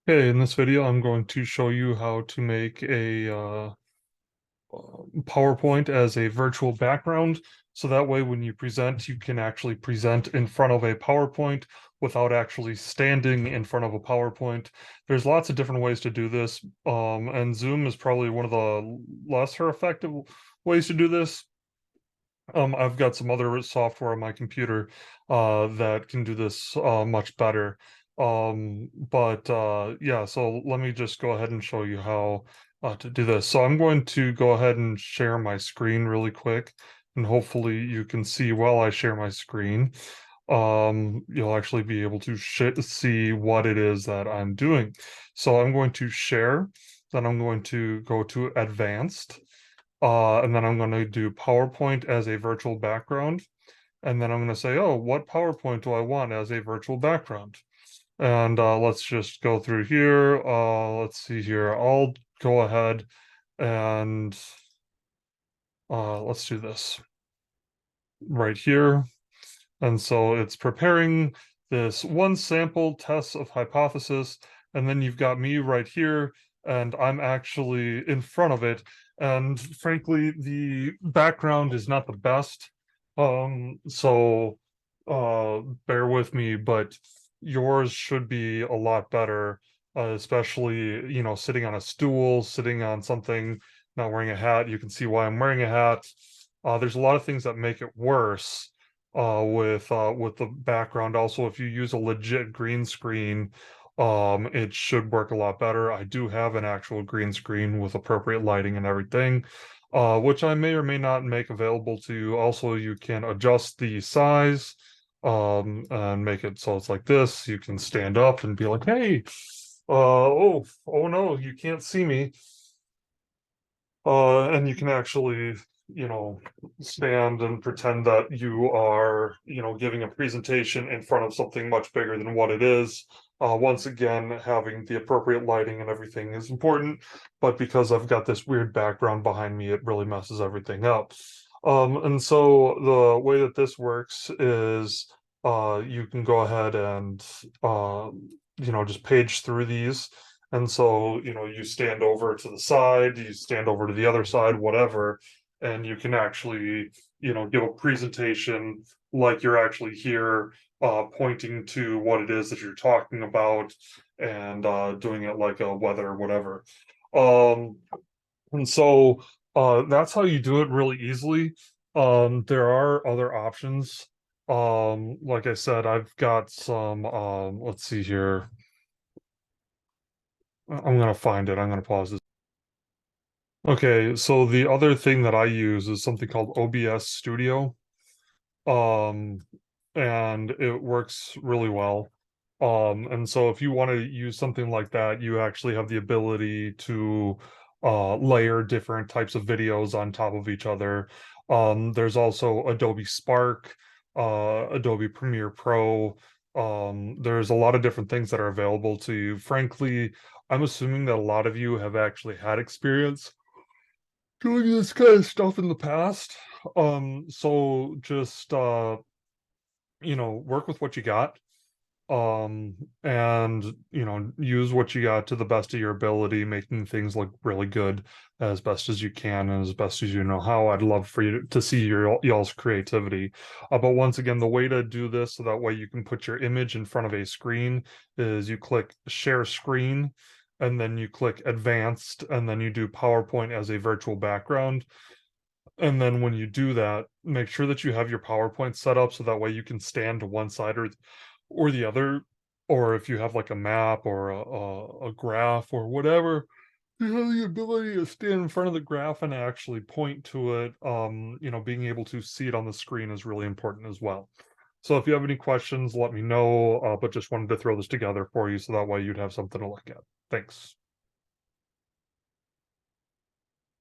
Okay, in this video, I'm going to show you how to make a PowerPoint as a virtual background. So that way, when you present, you can actually present in front of a PowerPoint without actually standing in front of a PowerPoint. There's lots of different ways to do this, and Zoom is probably one of the lesser effective ways to do this. I've got some other software on my computer that can do this much better. But yeah, so let me just go ahead and show you how to do this. So I'm going to go ahead and share my screen really quick, and hopefully you can see while I share my screen. You'll actually be able to see what it is that I'm doing. So I'm going to share, then I'm going to go to advanced. And then I'm going to do PowerPoint as a virtual background. And then I'm going to say, oh, what PowerPoint do I want as a virtual background? And let's just go through here. Let's see here. I'll go ahead and let's do this right here. And so it's preparing this one sample test of hypothesis. And then you've got me right here, and I'm actually in front of it. And frankly, the background is not the best. So bear with me, but yours should be a lot better, especially, sitting on a stool, sitting on something, not wearing a hat. You can see why I'm wearing a hat. There's a lot of things that make it worse with the background. Also, if you use a legit green screen, it should work a lot better. I do have an actual green screen with appropriate lighting and everything, which I may or may not make available to you. Also, you can adjust the size, and make it so it's like this. You can stand up and be like, hey, oh no, you can't see me. And you can actually, you know, stand and pretend that you are, giving a presentation in front of something much bigger than what it is. Once again, having the appropriate lighting and everything is important, but because I've got this weird background behind me, it really messes everything up. And so the way that this works is you can go ahead and just page through these. And so, you stand over to the side, you stand over to the other side, whatever, and you can actually, give a presentation like you're actually here, pointing to what it is that you're talking about and doing it like a weather or whatever. Um, and so that's how you do it really easily. There are other options. Like I said, I've got some, let's see here. I'm gonna find it. I'm gonna pause this. Okay, so the other thing that I use is something called OBS Studio. Um, and it works really well. And so if you want to use something like that, you actually have the ability to layer different types of videos on top of each other. There's also Adobe Spark, Adobe Premiere Pro. There's a lot of different things that are available to you. Frankly, I'm assuming that a lot of you have actually had experience doing this kind of stuff in the past. So just work with what you got, um, and use what you got to the best of your ability, making things look really good as best as you can and as best as you know how. I'd love for you to see y'all's creativity. But once again, the way to do this so that way you can put your image in front of a screen is you click share screen, and then you click advanced, and then you do PowerPoint as a virtual background. And then when you do that, make sure that you have your PowerPoint set up so that way you can stand to one side or the other. Or if you have like a map or a graph or whatever, you have the ability to stand in front of the graph and actually point to it. Being able to see it on the screen is really important as well. So if you have any questions, let me know. But just wanted to throw this together for you so that way you'd have something to look at. Thanks.